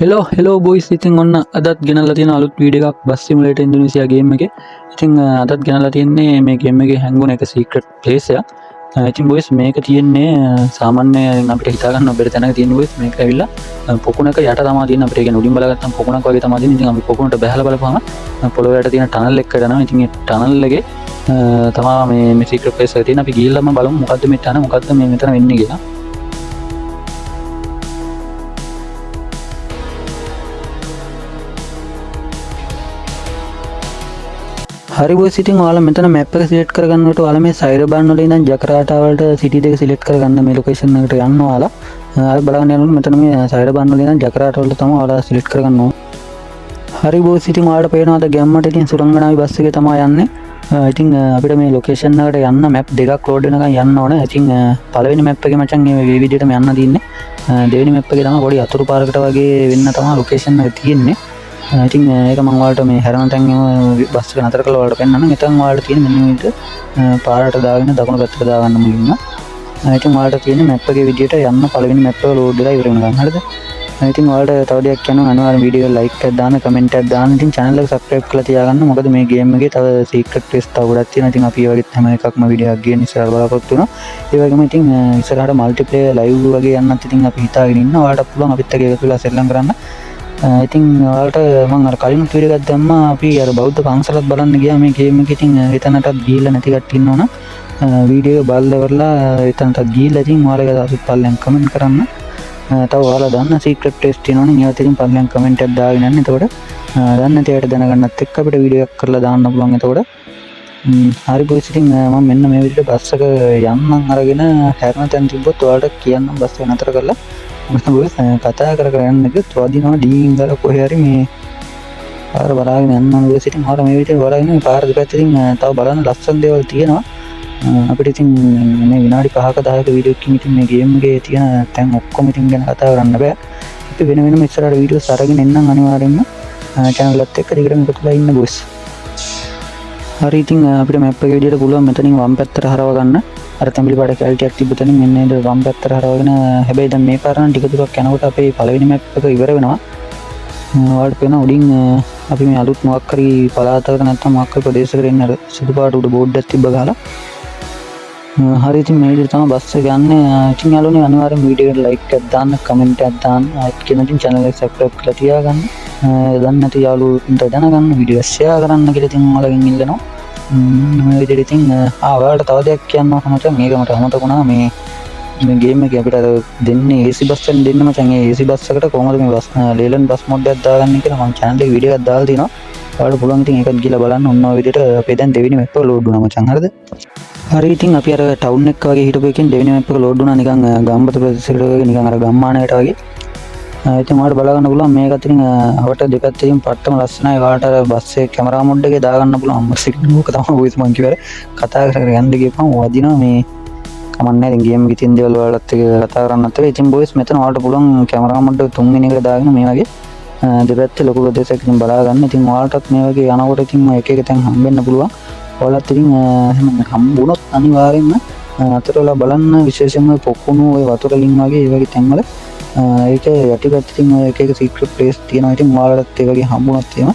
Hello boys ඉතින් ඔන්න අදත් ගෙනල්ලා තියෙන අලුත් වීඩියෝ එකක් බස් සිමුලේටර් ඉන්දුනීසියා ගේම් එකේ. ඉතින් අදත් ගෙනල්ලා තියෙන්නේ මේ ගේම් එකේ හැංගුණ එක සීක්‍රට් ප්ලේස් එක. ඉතින් බොයිස් මේක තියෙන්නේ සාමාන්‍යයෙන් අපිට හිතා ගන්න බැරි තැනක තියෙන බොයිස් මේක ඇවිල්ලා පොකුණක යට තමයි තියෙන අපිට. ඒක උඩින් බලාගත්තම පොකුණක් වගේ තමයි තියෙන. ඉතින් අපි පොකුණට බැහැලා බලපුවම පොළොව යට තියෙන ටනල් එකකට යනවා. ඉතින් ඒ ටනල් එකේ තමයි මේ සීක්‍රට් ප්ලේස් එක තියෙන. අපි ගිහිල්ලාම බලමු මොකද්ද මේ ටනල් මොකද්ද මේ මෙතන වෙන්නේ කියලා. හරි බොයිස් ඉතින් ඔයාලා මෙතන මැප් එක සිලෙක්ට් කරගන්නකොට ඔයාලා මේ සයිඩ් බාන් වල ඉඳන් ජකාර්තා වලට සිටි දෙක සිලෙක්ට් කරගන්න මේ ලොකේෂන් එකට යන්න ඔයාලා. ආයෙ බලන්න යනකොට මෙතන මේ සයිඩ් බාන් වල ඉඳන් ජකාර්තා වලට තමයි ඔයාලා සිලෙක්ට් කරගන්න ඕන. හරි බොයිස් ඉතින් ඔයාලට පේනවාද ගැම්මට ඉතින් සුරංගනාවේ බස් එකේ තමයි යන්නේ. ඉතින් අපිට මේ ලොකේෂන් එකට යන්න මැප් දෙකක් ලෝඩ් වෙනකන් යන්න ඕන. ඉතින් පළවෙනි මැප් එකේ මචං මේ විදිහටම යන්න තියෙන්නේ. දෙවෙනි මැප් එකේ තමයි පොඩි අතුරු පාරකට වගේ වෙන්න තමයි ලොකේෂන් එක තියෙන්නේ. ඉතින් ඒක මම ඔයාලට මේ හැරෙන තැන් බස් එක නතර කරලා ඔයාලට පෙන්නන්නම්. එතන ඔයාලට තියෙන මෙන්න මේක පාරට දාගෙන දකුණු පැත්තට දාගන්න මුලින්ම. ඉතින් ඔයාලට තියෙන මැප් එකේ විදියට යන්න පළවෙනි මැප් එක ලෝඩ් වෙලා ඉවර වෙනවා. හරිද? ඉතින් ඔයාලට තව දෙයක් කියනවා අනිවාර්යෙන් වීඩියෝ එක ලයික් එකක් දාන්න, කමෙන්ට් එකක් දාන්න. ඉතින් channel එක subscribe කරලා තියාගන්න. මොකද මේ ගේම් එකේ තව secret place තව ගොඩක් තියෙනවා. ඉතින් අපි ඒ වගේ හැම එකක්ම වීඩියෝ එකක් ගේන්න ඉස්සරහට බලාපොරොත්තු වෙනවා. ඒ වගේම ඉතින් ඉස්සරහට multiplayer live වගේ යන්නත් ඉතින් අපි හිතාගෙන ඉන්නවා. ඔයාලට පුළුවන් අපිත් එක්ක එකතු වෙලා සෙල්ලම් කරන්න. ඉතින් ඔයාලට මම අර කලින් වීඩියෝ එකක් දැම්මා. අපි අර බෞද්ධ පන්සලත් බලන්න ගියා මේ ගේම් එකේ. ඉතින් එතනටත් ගිහිල්ලා නැති කට්ටිය ඉන්නවනම් වීඩියෝ එක බලලා ඉවරලා එතනටත් ගිහිල්ලා ඉතින් ඔයාලගේ අදහස් පල්ලෙන් කමෙන්ට් කරන්න. තව ඔයාලා දන්න සීක්‍රට් ප්ලේස් තියෙනවනේ ඒවත් ඉතින් පල්ලෙන් කමෙන්ට් එකක් දාගෙන යන්න. එතකොට දන්නේ නැති අයට දැනගන්නත් එක්ක අපිට වීඩියෝ එකක් කරලා දාන්න පුළුවන්. එතකොට හරි බොයිස් ඉතින් මම මෙන්න මේ විදිහට බස් එක යන්නම් අරගෙන හැරෙන තැන තිබ්බොත් ඔයාලට කියන්නම් බස් එක නතර කරලා මම බොයිස් කතා කර කර යන්න එක තවදිනවා ඩීන් ගාලා කොහේ හරි මේ පාර බලාගෙන යන්න බොයිස්. ඉතින් ඔයාලා මේ විදිහට බලාගෙන මේ පාර දෙපැත්තකින් තව බලන්න ලස්සන දේවල් තියෙනවා. අපිට ඉතින් මේ විනාඩි 5ක 10ක වීඩියෝ එකකින් ඉතින් මේ ගේම් එකේ තියෙන තැන් ඔක්කොම ඉතින් ගැන කතා කරන්න බෑ. අපි වෙන වෙනම ඉස්සරහට වීඩියෝස් අරගෙන එන්නම් අනිවාර්යෙන්ම channel එකත් එක්ක දිගටම එකතු වෙලා ඉන්න බොයිස්. හරි ඉතින් අපිට මැප් එකේ විදිහට පුළුවන් මෙතනින් වම් පැත්තට හරව ගන්න. අර තැඹිලි පාට කැලිටියක් තිබ්බ තැනින් මෙන්න නේද වම් පැත්තට හරවගෙන හැබැයි දැන් මේ පාර නම් ටික දුරක් යනකොට අපේ පළවෙනි මැප් එක ඉවර වෙනවා. ඔයාලට පේන උඩින් අපි මේ අලුත් මොකක් හරි පළාතකට නැත්නම් මොකක් හරි ප්‍රදේශයකට එන්න අර සුදු පාට උඩ බෝඩ් එකක් තිබ්බ ගහලා. හරි ඉතින් මේ විදිහට තමයි බස් එක යන්නේ. ඉතින් යාළුවනේ අනිවාර්යෙන් වීඩියෝ එකට ලයික් එකක් දාන්න, කමෙන්ට් එකක් දාන්න. ඒත් කියන ඉතින් channel එක subscribe කරලා තියාගන්න. දන්නේ නැති යාළුවන්ට දැනගන්න වීඩියෝ share කරන්න කියලා ඉතින් ඔයාලගෙන් ඉල්ලනවා. මේ විදිහට ඉතින් ඔයාලට තව දෙයක් කියන්න ඕන මචං. මේක මට අමතක වුණා. මේ ගේම් එකේ අපිට අර දෙන්නේ AC බස් එකෙන් දෙන්න මචං. ඒ AC බස් එකට කොහොමද මේ බස් ලේලන් බස් මොඩ් එකක් දාගන්නේ කියලා මම channel එකේ වීඩියෝ එකක් දාලා තිනවා. ඔයාලට පුළුවන් ඉතින් ඒකත් ගිහලා බලන්න. ඔන්න ඔය විදිහට අපේ දැන් දෙවෙනි මැප් එක ලෝඩ් වුණා මචං. හරිද? හරි ඉතින් අපි අර ටවුන් එක වගේ හිටපු එකෙන් දෙවෙනි මැප් එක ලෝඩ් වුණා. නිකන් ගම්බද ප්‍රදේශයකට වගේ නිකන් අර ගම්මානයකට වගේ. ඉතින් ඔයාලට බලා ගන්න පුළුවන් මේකත් ඉතින් අපට දෙපැත්තකින් පට්ටම ලස්සනයි. ඔයාලට අර බස් එකේ කැමරා මොඩ් එකේ දාගන්න පුළුවන්. සිග්නල් එක තමයි වොයිස් මං කිව්වේ. කතා කර කර යන්න ගියපම වදිනවා මේ කමන්නේ. ඉතින් ගේම් එකේ තියෙන දේවල් වලත් එක්ක කතා කරන්නත් වෙයි. ඉතින් බොයිස් මෙතන ඔයාලට පුළුවන් කැමරා මොඩ් එක තුන්වෙනි එකට දාගෙන මේ වගේ දෙපැත්තේ ලොකු ප්‍රදේශයක් ඉතින් බලා ගන්න. ඉතින් ඔයාලටත් මේ වගේ යනකොට ඉතින් එක එක තැන් හම්බෙන්න පුළුවන්. ඔයාලත් ඉතින් එහෙම හම්බුනොත් අනිවාර්යෙන්ම අතරවලා බලන්න. විශේෂයෙන්ම පොකුණු ඔය වතුර ලින් වගේ ඒ වගේ තැන්වල ඒක යටිපැත්තකින් ඔය එක එක සීක්‍රට් ප්ලේස් තියෙනවා. ඉතින් ඔයාලටත් ඒ වගේ හම්බුනොත් එහෙම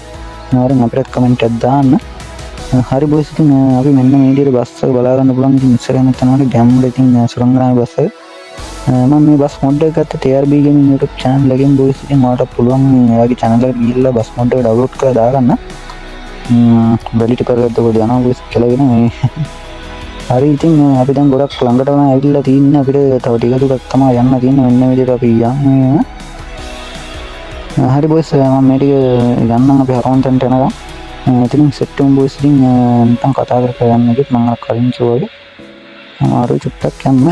අනිවාර්යෙන් අපිට කමෙන්ට් එකක් දාන්න. හරි බොයිස් ඉතින් අපි මෙන්න මේ විදිහට බස් එක බලා ගන්න පුළුවන්. ඉතින් ඉස්සරහින් තමයි ගැම්මුල ඉතින් සුරංගනාවේ බස් එක. මම මේ බස් මොඩ් එක ගත්ත TRB gaming YouTube channel එකෙන් බොයිස් ඉතින් ඔයාලට පුළුවන් මේ වගේ channel එකට ගිහිල්ලා බස් මොඩ් එක download කරලා දාගන්න. බැලිට කරගත්තකොට යනවා බොයිස් කියලා මේ. හරි ඉතින් අපි දැන් ගොඩක් ළඟටම ඇවිල්ලා තින්නේ. අපිට තව ටික දුරක් තමයි යන්න තියෙන්නේ. මෙන්න මේ විදිහට අපි යන්නේ. හරි බොයිස් මම මේ ටික යන්නම් අපි හරවන්න තැනට යනවා. ඉතින් සෙට් වෙමු බොයිස්. ඉතින් නැත්නම් කතා කර කර යන්න එකත් මම කලින් කිව්වා වගේ අමාරු චුට්ටක් යන්න.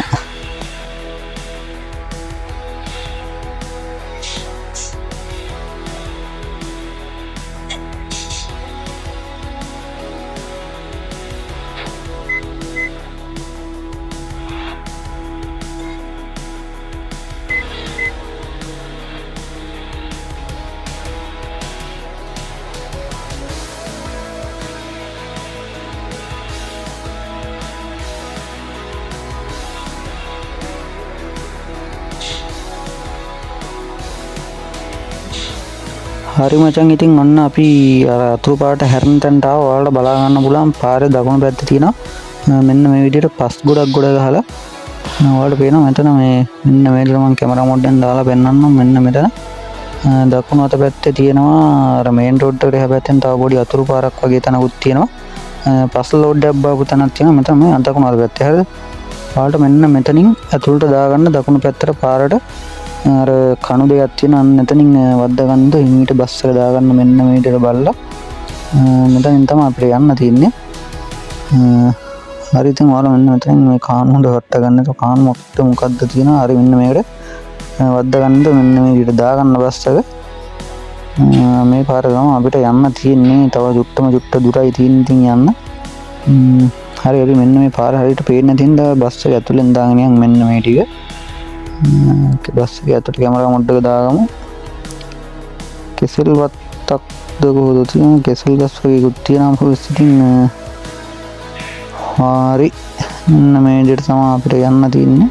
හරි මචං, ඉතින් ඔන්න අපි අර අතුරු පාට හැරෙන තැනට ආවා. ඔයාලට බලා ගන්න පුළුවන් පාරේ දකුණු පැත්තේ තියෙනවා මෙන්න මේ විදිහට පස් ගොඩක් ගොඩ ගහලා. ඔයාලට පේනවා මෙතන මේ මෙන්න මේකට මම කැමරා මොඩ්ඩෙන් දාලා පෙන්නන්නම්. මෙන්න මෙතන දකුණු අත පැත්තේ තියෙනවා අර මේන් රෝඩ් එකට එහා පැත්තෙන් තව පොඩි අතුරු පාරක් වගේ තැනකුත් තියෙනවා. පස් ලෝඩ් එකක් බාපු තැනක් තියෙනවා මෙතන මේ දකුණු අත පැත්තේ. හරිද? ඔයාලට මෙන්න මෙතනින් ඇතුළට දාගන්න දකුණු පැත්තට පාරට අර කණු දෙකක් තියෙනවා. අන්න එතනින් වද්ද ගන්නද හිමීට බස් එක දාගන්න මෙන්න මේ විදිහට බලලා මෙතනින් තමයි අපිට යන්න තියෙන්නේ. හරි, ඉතින් ඔයාලා මෙන්න මෙතනින් මේ කාණු හොඳ වට ගන්න. ඒක කාණු මොකක්ද තියෙනවා. හරි, මෙන්න මේකට වද්ද ගන්නද මෙන්න මේ විදිහට දාගන්න බස් එක. මේ පාර තමයි අපිට යන්න තියෙන්නේ. තව චුට්ට දුරයි තියෙන්නේ ඉතින් යන්න. හරි හරි, මෙන්න මේ පාර හරියට පේන්න තියෙන දා බස් එක ඇතුලෙන් දාගෙන යන් මෙන්න මේ ටික. බස් එක ඇතුලේ කැමරා මොඩ් එක දාගමු. කෙසෙල් වත්තක්ද කොහොද තියෙන්නේ? කෙසෙල් ගස් වගේකුත් තියෙනවා පොස් ඉතින්. හරි, මෙන්න මේ විදිහට තමයි අපිට යන්න තියෙන්නේ.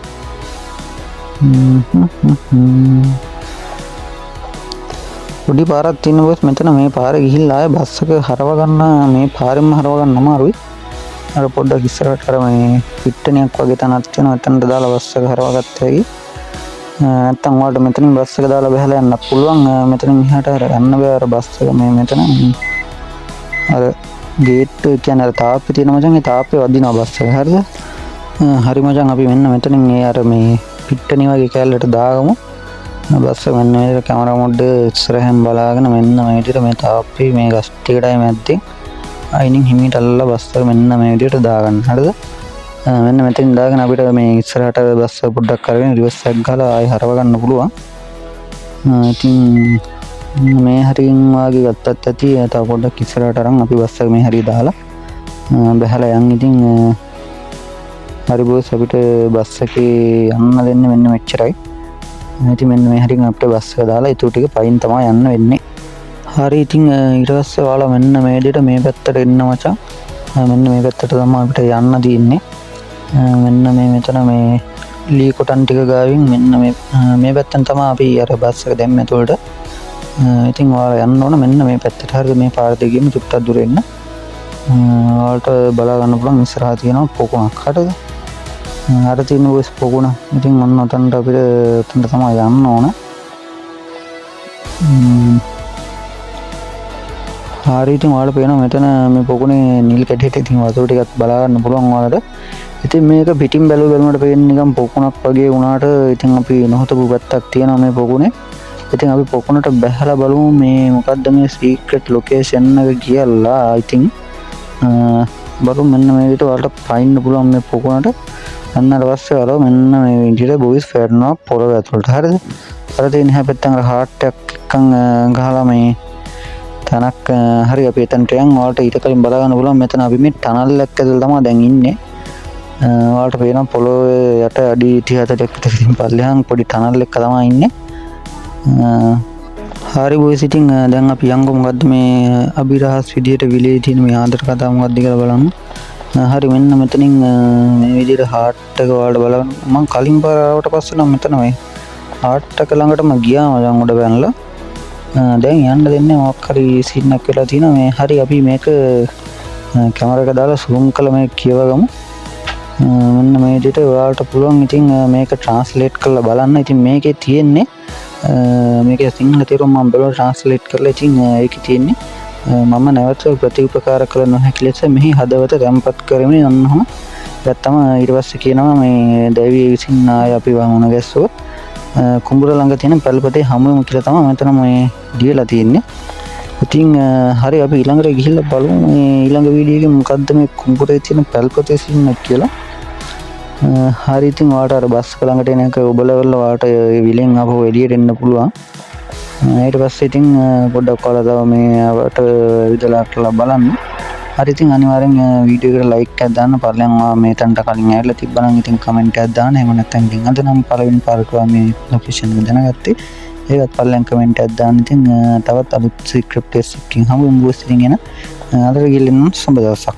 පොඩි පාරක් තියෙන බස් මෙතන මේ පාරේ ගිහිල්ලා ආයේ බස් එක හරව ගන්න මේ පාරෙන්ම හරව ගන්න අමාරුයි. අර පොඩ්ඩක් ඉස්සරහට අර මේ පිට්ටනියක් වගේ තැනක් තියෙනවා. එතනට දාලා බස් එක හරවගත්තා වෙයි. නැත්තම් ඔයාලට මෙතනින් බස් එක දාලා බහලා යන්න පුළුවන්. මෙතනින් එහාට අර යන්න බෑ. අර බස් එක මේ මෙතන අර ගේට් කියන්නේ අර තාප්පේ තියෙන මචං. ඒ තාප්පේ වදිනවා බස් එක. හරිද? හරි මචං, අපි මෙන්න මෙතනින් ඒ අර මේ පිට්ටනිය වගේ කැලලට දාගමු. බස් එක මෙන්න මේ කැමරා මොඩ් ඉස්සරහෙන් බලාගෙන මෙන්න මේ විදිහට මේ තාප්පේ මේ ගස් ටිකටයි මැද්දේ අයිනින් හිමීට අල්ලලා බස් එක මෙන්න මේ විදිහට දාගන්න. හරිද? මෙන්න මෙතනින් දාගෙන අපිට මේ ඉස්සරහට බස් එක පොඩ්ඩක් කරගෙන රිවර්ස් එකක් ගහලා ආයෙ හරව ගන්න පුළුවන්. ඉතින් මේ හරියින් වාගේ ගත්තත් ඇති. තව පොඩ්ඩක් ඉස්සරහට අරන් අපි බස් එක මේ හරිය දාලා බහලා යන්. ඉතින් හරි බොස්, අපිට බස් එකේ යන්න දෙන්නේ මෙන්න මෙච්චරයි. ඉතින් මෙන්න මේ හරියින් අපිට බස් එක දාලා ඊටු ටික පයින් තමයි යන්න වෙන්නේ. හරි, ඉතින් ඊට පස්සේ ඔයාලා මෙන්න මේ විදිහට මේ පැත්තට එන්න මචං. මෙන්න මේ පැත්තට තමයි අපිට යන්න තියෙන්නේ. මෙන්න මේ මෙතන මේ ලී කොටන් ටික ගාවින් මෙන්න මේ පැත්තෙන් තමයි අපි අර බස් එක දැම්මේ උඩට. ඉතින් ඔයාලා යන්න ඕන මෙන්න මේ පැත්තට. හරිද? මේ පාර දෙකෙම චුට්ටක් දුර එන්න. ඔයාලට බලා ගන්න පුළුවන් ඉස්සරහා තියෙනවා පොකුණක්. හරිද? අර තියෙන බස් පොකුණ. ඉතින් ඔන්න උතන්ට අපිට උතන්ට තමයි යන්න ඕන. හරි, ඉතින් ඔයාලට පේනවා මෙතන මේ පොකුණේ නිල් කැටයට ඉතින් වතුර ටිකක් බලා ගන්න පුළුවන් ඔයාලට. ඉතින් මේක පිටින් බැලුවට පේන්නේ නිකන් පොකුණක් වගේ වුණාට ඉතින් අපි නොහතපු පැත්තක් තියෙනවා මේ පොකුණේ. ඉතින් අපි පොකුණට බැහැලා බලමු මේ මොකද්ද මේ සීක්‍රට් ලොකේෂන් එක කියලා. ඉතින් බලමු මෙන්න මේ විදිහට ඔයාලට පයින්න පුළුවන් මේ පොකුණට. අන්නට පස්සේ ඔයාලා මෙන්න මේ විදිහට බොයිස් ෆෑරනවා පොළොව ඇතුළට. හරිද? අර තියෙන හැපැත්තෙන් අර හાર્ට් එකක් ගහලා මේ තනක්. හරි, අපි එතනට යන්. ඔයාලට ඊට කලින් බලා ගන්න පුළුවන් මෙතන අපි මේ ටනල් එකක් ඇතුළේ තමයි දැන් ඉන්නේ. ඔයාලට පේනවා පොළොවේ යට අඩි 30-40ක් විතර තියෙන පල්ලෙහාන් පොඩි ටනල් එකක් තමයි ඉන්නේ. හරි බොයිස්, ඉතින් දැන් අපි යන්ගො මොකද්ද මේ අභිරහස් විදියට විලේ තියෙන මේ ආදර කතාව මොකද්ද කියලා බලමු. හරි, මෙන්න මෙතනින් මේ විදියට හાર્ට් එක ඔයාලට බලන්න. මම කලින් පාර ආවට පස්සේ නම් මෙතන මේ හાર્ට් එක ළඟටම ගියාම දැන් උඩ පැනලා දැන් යන්න දෙන්නේ මොකක් හරි සීන් එකක් වෙලා තියෙනවා මේ. හරි, අපි මේක කැමරා එක දාලා zoom කරලා මේක කියවගමු. මෙන්න මේ විදිහට ඔයාලට පුළුවන් ඉතින් මේක ට්‍රාන්ස්ලේට් කරලා බලන්න. ඉතින් මේකේ තියෙන්නේ මේකේ සිංහල තේරුම මම බලලා ට්‍රාන්ස්ලේට් කරලා ඉතින් ඒකේ තියෙන්නේ මම නැවත ප්‍රතිඋපකාර කළ නොහැකි ලෙස මෙහි හදවත තැම්පත් කරමින් යන්නම ගත්තම ඊට පස්සේ කියනවා මේ දෙවිය විසින් ආය අපි වුණ ගැස්සුවොත් කුඹුර ළඟ තියෙන පැල්පතේ හමුවෙමු කියලා තමයි මෙතන මේ දීලා තියෙන්නේ. ඉතින් හරි, අපි ඊළඟට ගිහිල්ලා බලමු මේ ඊළඟ වීඩියෝ එකේ මොකද්ද මේ කුඹුරේ තියෙන පැල්පතේ සීන් එක කියලා. හරි, ඉතින් ඔයාලට අර බස් එක ළඟට එන එක ඔබලවල ඔයාලට විලෙන් ආපහු එළියට එන්න පුළුවන්. ඊට පස්සේ ඉතින් පොඩ්ඩක් ඔයාලා තව මේ අපට විදලා කරලා බලන්න. හරි, ඉතින් අනිවාර්යෙන් වීඩියෝ එකට ලයික් එකක් දාන්න. පළයන් ඔයා මේ තැනට කලින් ඇවිල්ලා තිබ්බනම් ඉතින් කමෙන්ට් එකක් දාන්න. එහෙම නැත්නම් ඉතින් අද නම් පළවෙනි පාරට මේ ලොකේෂන් එක දැනගත්තේ. ඒකත් පළයන් කමෙන්ට් එකක් දාන්න. ඉතින් තවත් අලුත් සීක්‍රට් ටෙස්ට් එකකින් හමුවෙමු. ඉතින් එන අද ගිහින් සම්බ දවසක්.